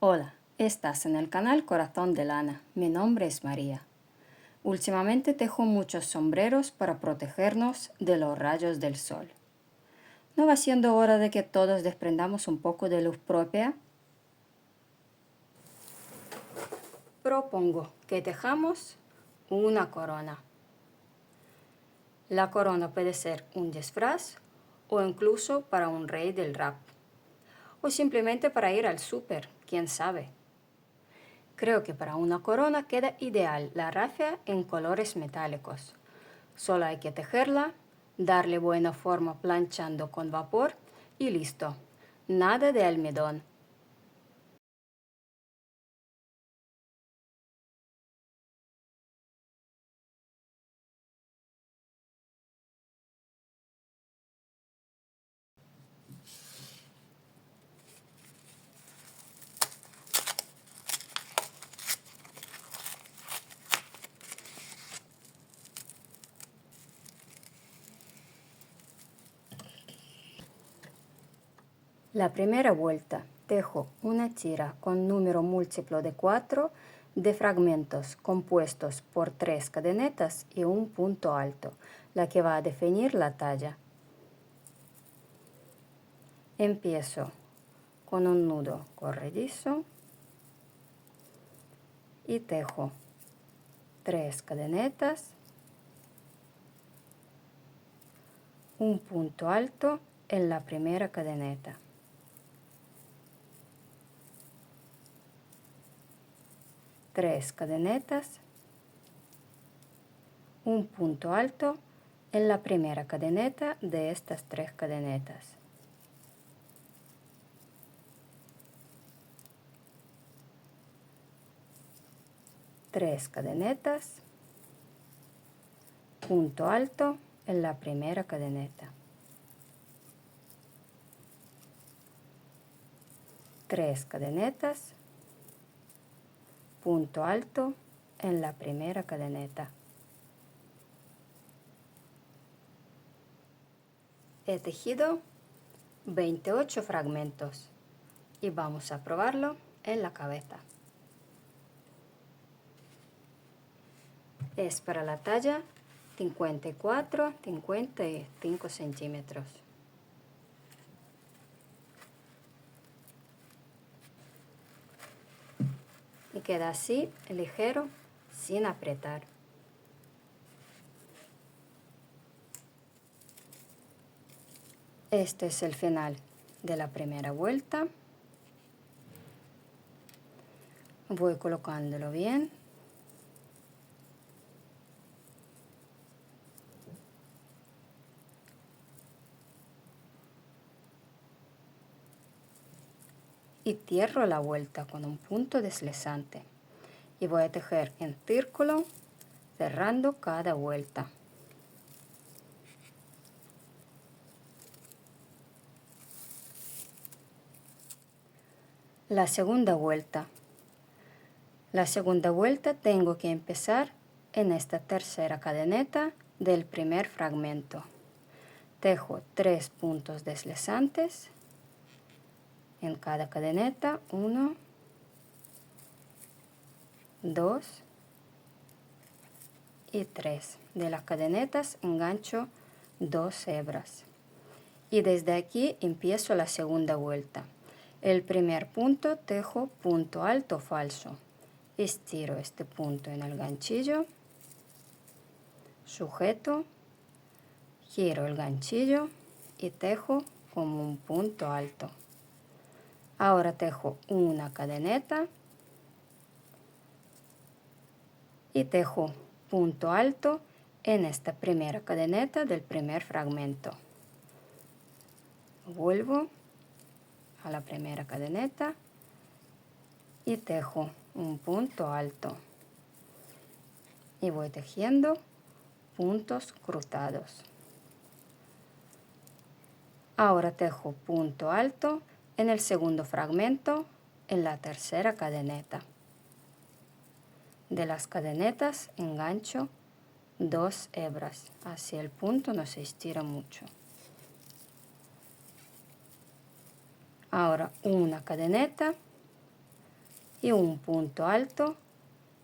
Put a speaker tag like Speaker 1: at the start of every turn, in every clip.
Speaker 1: Hola, estás en el canal Corazón de Lana. Mi nombre es María. Últimamente tejo muchos sombreros para protegernos de los rayos del sol. ¿No va siendo hora de que todos desprendamos un poco de luz propia? Propongo que tejamos una corona. La corona puede ser un disfraz o incluso para un rey del rap. O simplemente para ir al súper, quién sabe. Creo que para una corona queda ideal la rafia en colores metálicos. Solo hay que tejerla, darle buena forma planchando con vapor y listo. Nada de almidón. La primera vuelta tejo una tira con número múltiplo de 4 de fragmentos compuestos por 3 cadenetas y un punto alto, la que va a definir la talla. Empiezo con un nudo corredizo y tejo 3 cadenetas, un punto alto en la primera cadeneta. Tres cadenetas, un punto alto en la primera cadeneta de estas 3 cadenetas. Tres cadenetas, punto alto en la primera cadeneta. Tres cadenetas, punto alto en la primera cadeneta. He tejido 28 fragmentos y vamos a probarlo en la cabeza. Es para la talla 54-55 centímetros. Y queda así, ligero, sin apretar. Este es el final de la primera vuelta. Voy colocándolo bien. Y cierro la vuelta con un punto deslizante. Y voy a tejer en círculo, cerrando cada vuelta. La segunda vuelta. La segunda vuelta tengo que empezar en esta tercera cadeneta del primer fragmento. Tejo 3 puntos deslizantes en cada cadeneta, 1, 2 y 3. De las cadenetas engancho 2 hebras. Y desde aquí empiezo la segunda vuelta. El primer punto tejo punto alto falso. Estiro este punto en el ganchillo, sujeto, giro el ganchillo y tejo como un punto alto. Ahora tejo una cadeneta y tejo punto alto en esta primera cadeneta del primer fragmento. Vuelvo a la primera cadeneta y tejo un punto alto y voy tejiendo puntos cruzados. Ahora tejo punto alto en el segundo fragmento en la tercera cadeneta. De las cadenetas engancho 2 hebras, así el punto no se estira mucho. Ahora una cadeneta, y un punto alto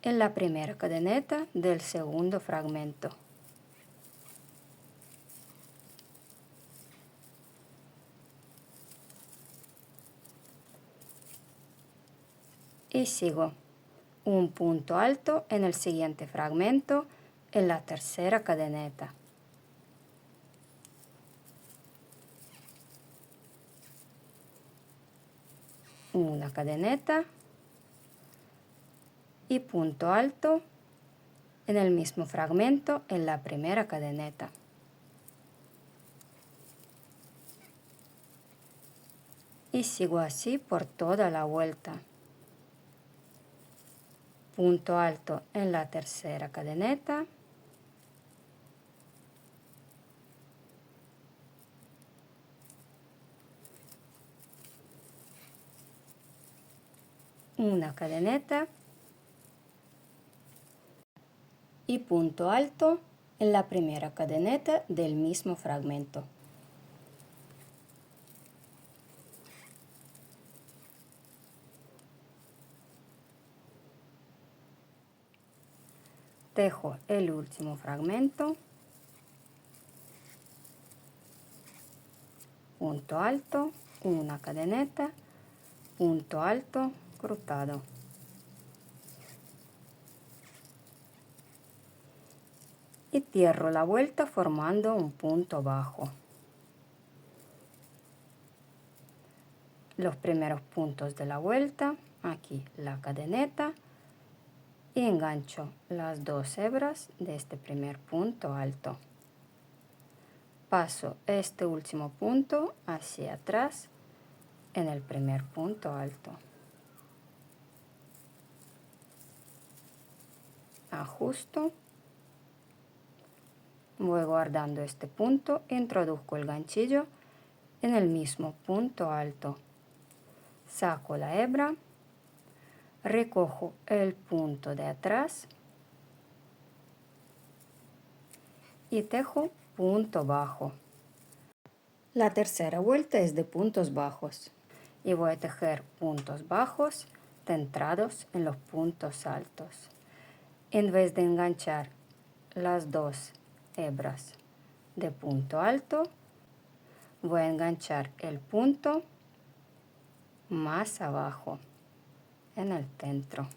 Speaker 1: en la primera cadeneta del segundo fragmento. Y sigo un punto alto en el siguiente fragmento en la tercera cadeneta. Una cadeneta y punto alto en el mismo fragmento en la primera cadeneta. Y sigo así por toda la vuelta. Punto alto en la tercera cadeneta. Una cadeneta y punto alto en la primera cadeneta del mismo fragmento. Tejo el último fragmento, punto alto, una cadeneta, punto alto, cruzado. Y cierro la vuelta formando un punto bajo. Los primeros puntos de la vuelta, aquí la cadeneta, y engancho las dos hebras de este primer punto alto. Paso este último punto hacia atrás en el primer punto alto. Ajusto. Voy guardando este punto, introduzco el ganchillo en el mismo punto alto. Saco la hebra, recojo el punto de atrás y tejo punto bajo. La tercera vuelta es de puntos bajos y voy a tejer puntos bajos centrados en los puntos altos. En vez de enganchar las dos hebras de punto alto, voy a enganchar el punto más abajo en el centro.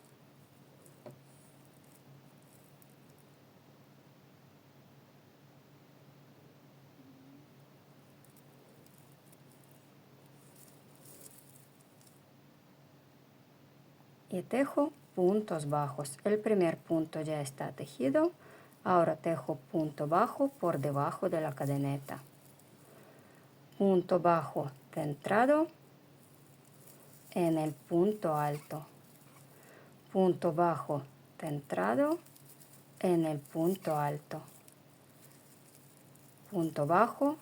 Speaker 1: Y tejo puntos bajos. El primer punto ya está tejido. Ahora tejo punto bajo por debajo de la cadeneta. Punto bajo centrado en el punto alto. Punto bajo centrado en el punto alto. Punto bajo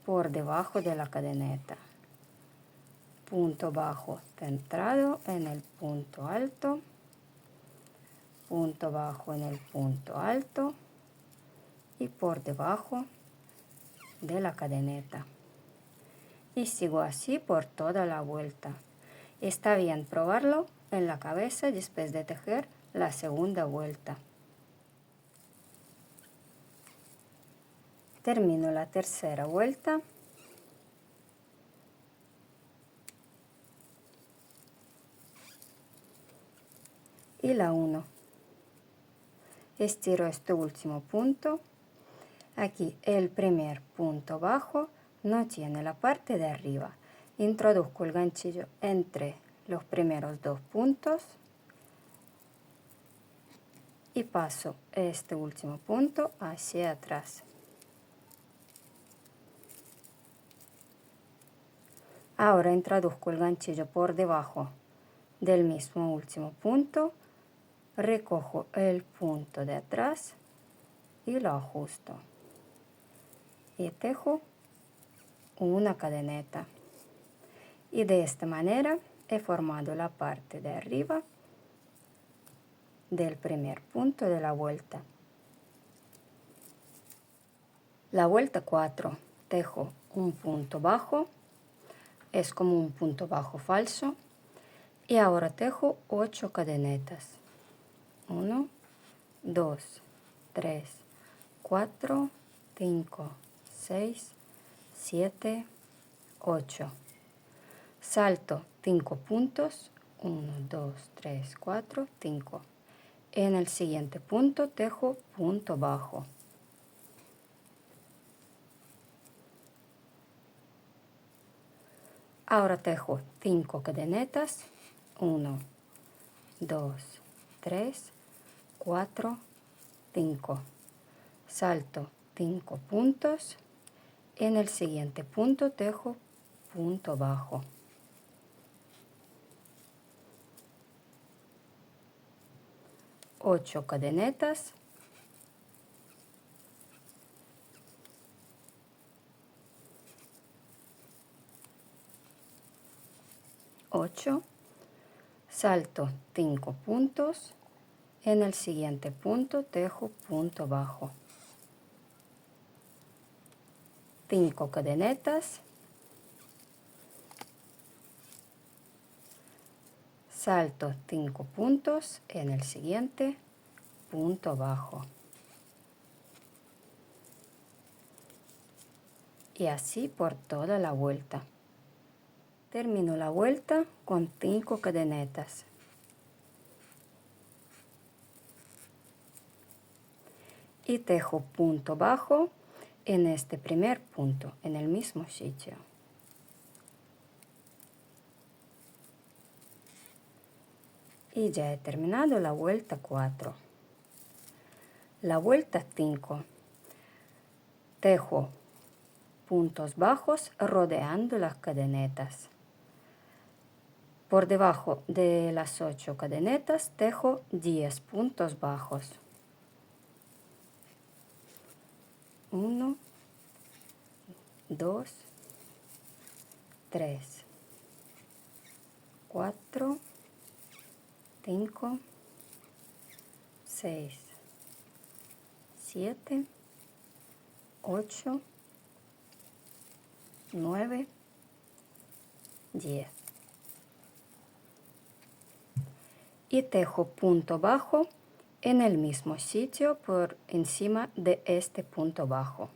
Speaker 1: por debajo de la cadeneta. Punto bajo centrado en el punto alto. Punto bajo en el punto alto y por debajo de la cadeneta. Y sigo así por toda la vuelta. Está bien probarlo en la cabeza después de tejer la segunda vuelta. Termino la tercera vuelta. Y la uno. Estiro este último punto. Aquí el primer punto bajo no tiene la parte de arriba. Introduzco el ganchillo entre los primeros dos puntos y paso este último punto hacia atrás. Ahora introduzco el ganchillo por debajo del mismo último punto, recojo el punto de atrás y lo ajusto. Y tejo una cadeneta. Y de esta manera he formado la parte de arriba del primer punto de la vuelta. La vuelta 4, tejo un punto bajo, es como un punto bajo falso, Y ahora tejo 8 cadenetas. 1, 2, 3, 4, 5, 6, 7, 8. Salto 5 puntos. 1, 2, 3, 4, 5. En el siguiente punto tejo punto bajo. Ahora tejo 5 cadenetas. 1, 2, 3, 4, 5. Salto 5 puntos. En el siguiente punto tejo punto bajo. 8 cadenetas. 8. Salto 5 puntos. En el siguiente punto tejo punto bajo. 5 cadenetas. Salto 5 puntos. En el siguiente punto bajo. Y así por toda la vuelta. Termino la vuelta con 5 cadenetas. Y tejo punto bajo en este primer punto, en el mismo sitio. Y ya he terminado la vuelta 4. La vuelta 5. Tejo puntos bajos rodeando las cadenetas. Por debajo de las 8 cadenetas tejo 10 puntos bajos. 1, 2, 3, 4, 5, 6, 7, 8, 9, 10. Y tejo punto bajo en el mismo sitio por encima de este punto bajo.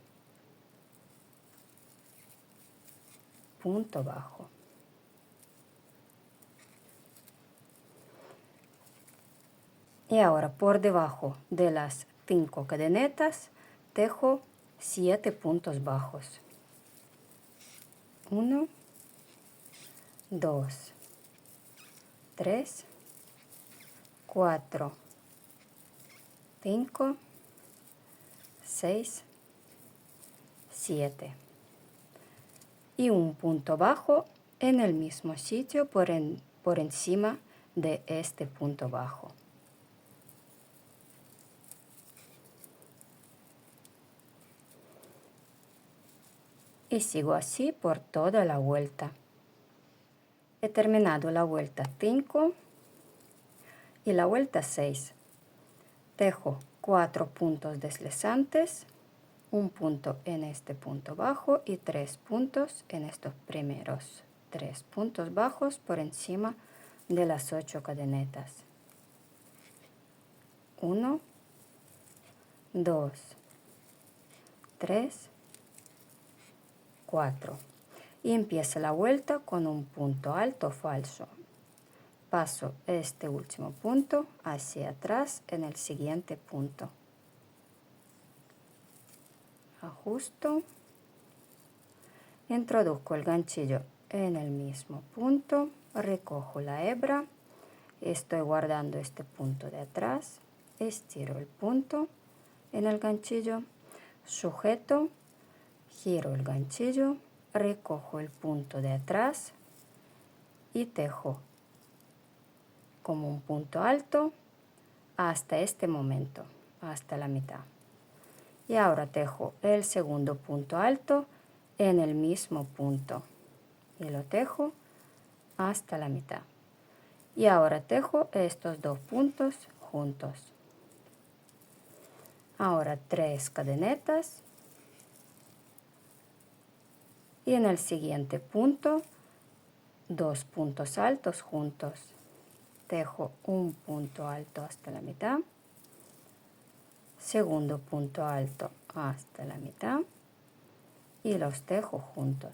Speaker 1: Punto bajo. Y ahora por debajo de las 5 cadenetas tejo 7 puntos bajos. 1, 2, 3, 4, 5, 6, 7. Y un punto bajo en el mismo sitio por encima de este punto bajo. Y sigo así por toda la vuelta. He terminado la vuelta 5 y la vuelta 6. Tejo 4 puntos deslizantes, un punto en este punto bajo y 3 puntos en estos primeros 3 puntos bajos por encima de las 8 cadenetas. 1, 2, 3, 4. Y empieza la vuelta con un punto alto falso. Paso este último punto hacia atrás en el siguiente punto. Ajusto. Introduzco el ganchillo en el mismo punto. Recojo la hebra. Estoy guardando este punto de atrás. Estiro el punto en el ganchillo. Sujeto. Giro el ganchillo. Recojo el punto de atrás. Y tejo como un punto alto hasta este momento, hasta la mitad. Y ahora tejo el segundo punto alto en el mismo punto y lo tejo hasta la mitad. Y ahora tejo estos dos puntos juntos. Ahora 3 cadenetas y en el siguiente punto 2 puntos altos juntos. tejo un punto alto hasta la mitad, segundo punto alto hasta la mitad y los tejo juntos.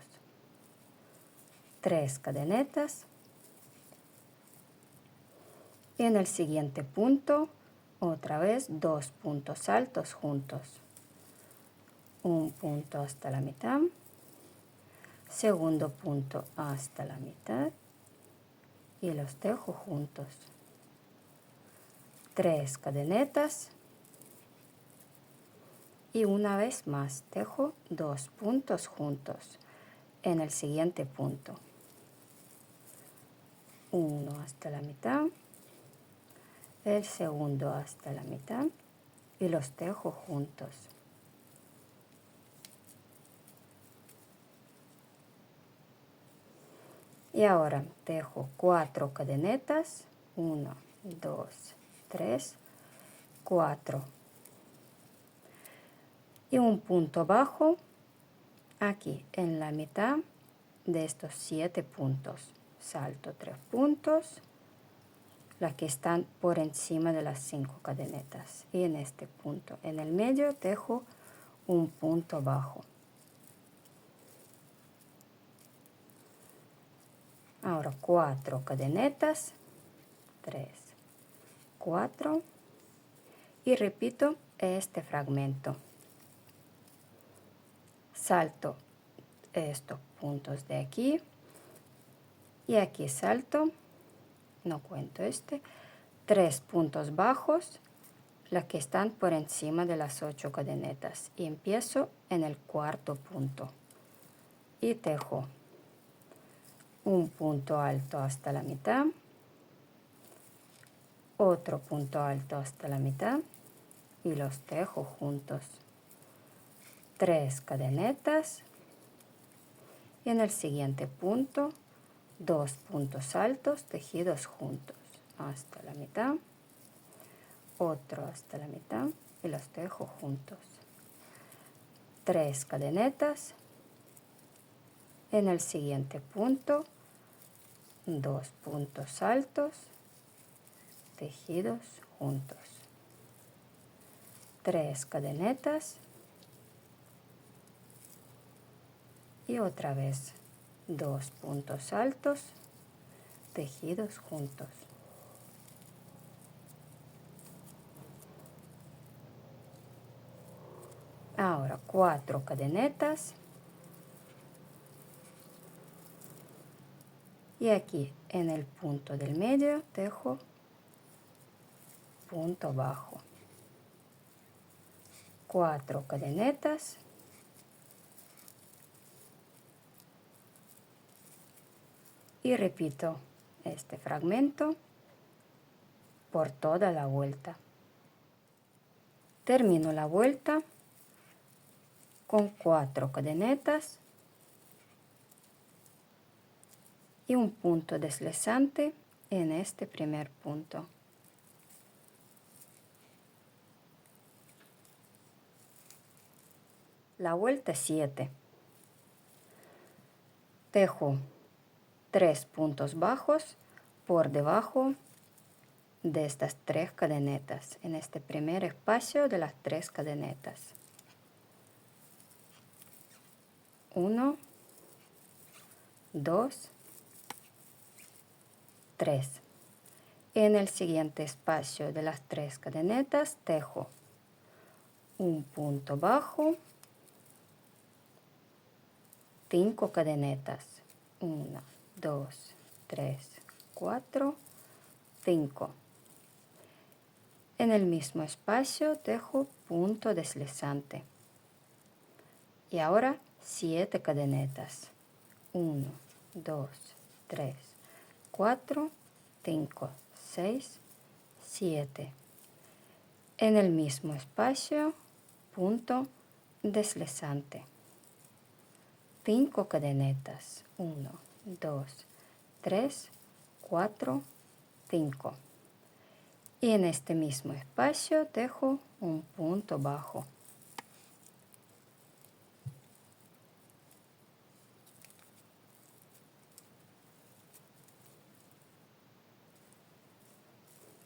Speaker 1: 3 cadenetas y en el siguiente punto otra vez 2 puntos altos juntos, un punto hasta la mitad, segundo punto hasta la mitad y los tejo juntos. 3 cadenetas y una vez más tejo 2 puntos juntos en el siguiente punto, uno hasta la mitad, el segundo hasta la mitad y los tejo juntos. Y ahora tejo 4 cadenetas, 1, 2, 3, 4 y un punto bajo aquí en la mitad de estos 7 puntos. Salto 3 puntos, las que están por encima de las 5 cadenetas, y en este punto en el medio tejo un punto bajo. Ahora 4 cadenetas, 3, 4 y repito este fragmento. Salto estos puntos de aquí y aquí salto, no cuento 3 puntos bajos, las que están por encima de las 8 cadenetas, y empiezo en el cuarto punto y tejo un punto alto hasta la mitad, otro punto alto hasta la mitad y los tejo juntos. 3 cadenetas y en el siguiente punto 2 puntos altos tejidos juntos hasta la mitad, otro hasta la mitad y los tejo juntos. 3 cadenetas, en el siguiente punto 2 puntos altos tejidos juntos. 3 cadenetas y otra vez 2 puntos altos tejidos juntos. Ahora 4 cadenetas y aquí en el punto del medio tejo punto bajo. 4 cadenetas y repito este fragmento por toda la vuelta. Termino la vuelta con 4 cadenetas y un punto deslizante en este primer punto. La vuelta 7. Tejo 3 puntos bajos por debajo de estas 3 cadenetas, en este primer espacio de las 3 cadenetas. 1, 2, 3. En el siguiente espacio de las 3 cadenetas tejo un punto bajo, 5 cadenetas, 1, 2, 3, 4, 5. En el mismo espacio tejo punto deslizante. Y ahora 7 cadenetas, 1, 2, 3, 4, 5, 6, 7. En el mismo espacio, punto deslizante. 5 cadenetas, 1, 2, 3, 4, 5. Y en este mismo espacio tejo un punto bajo.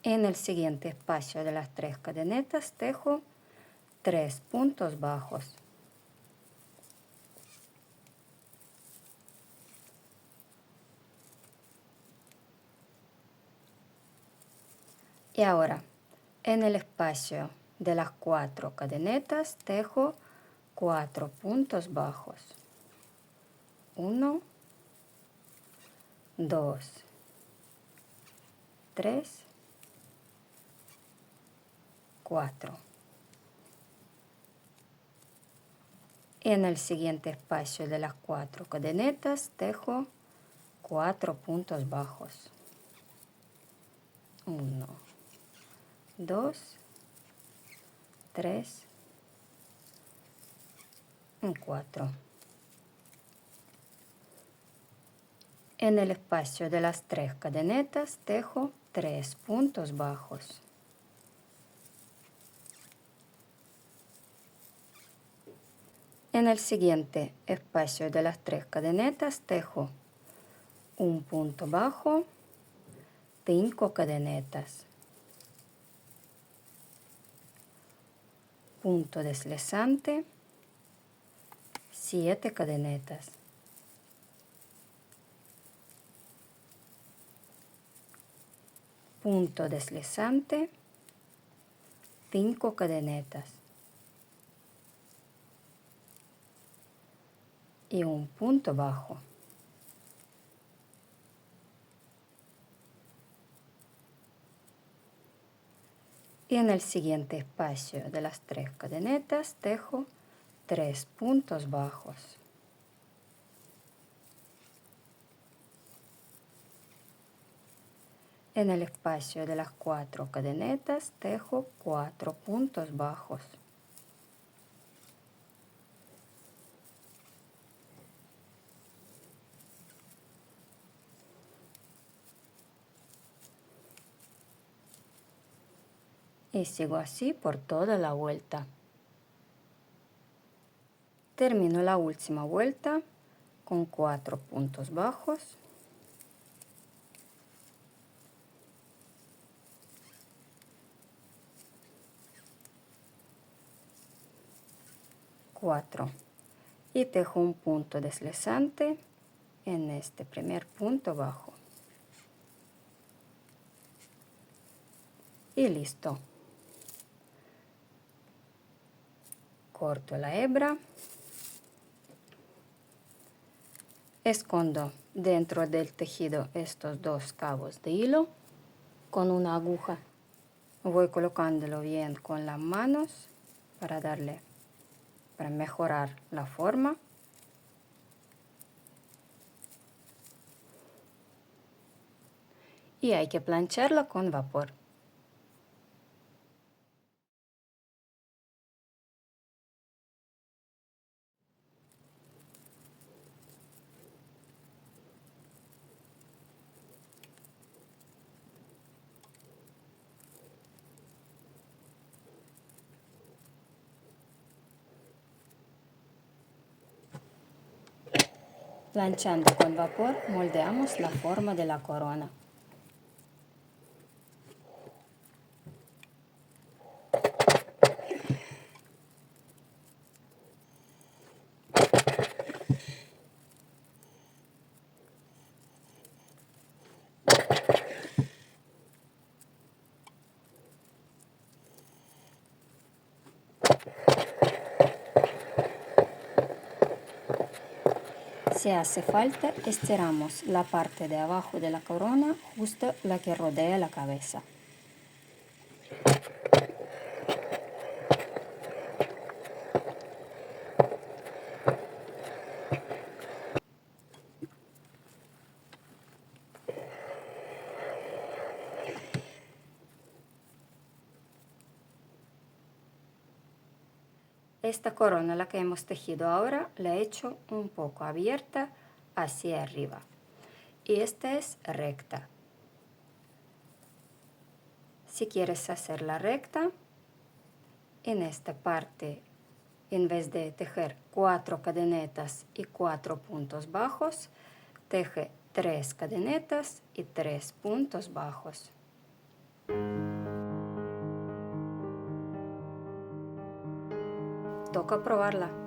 Speaker 1: En el siguiente espacio de las 3 cadenetas tejo 3 puntos bajos. Y ahora, en el espacio de las 4 cadenetas tejo 4 puntos bajos. 1, 2, 3, 4. Y en el siguiente espacio de las 4 cadenetas tejo 4 puntos bajos. 1, 2, 3, 4. En el espacio de las 3 cadenetas tejo 3 puntos bajos. En el siguiente espacio de las 3 cadenetas tejo un punto bajo, 5 cadenetas, punto deslizante, 7 cadenetas, punto deslizante, 5 cadenetas y un punto bajo. Y en el siguiente espacio de las 3 cadenetas tejo 3 puntos bajos. En el espacio de las 4 cadenetas tejo 4 puntos bajos. Y sigo así por toda la vuelta. Termino la última vuelta con 4 puntos bajos. Y tejo un punto deslizante en este primer punto bajo. Y listo. Corto la hebra. Escondo dentro del tejido estos 2 cabos de hilo con una aguja. Voy colocándolo bien con las manos para mejorar la forma. Y hay que plancharla con vapor. Planchando con vapor, moldeamos la forma de la corona. Si hace falta, estiramos la parte de abajo de la corona, justo la que rodea la cabeza. Esta corona, la que hemos tejido ahora, la he hecho un poco abierta hacia arriba. Y esta es recta. Si quieres hacerla recta, en esta parte, en vez de tejer 4 cadenetas y 4 puntos bajos, teje 3 cadenetas y 3 puntos bajos. Toca probarla.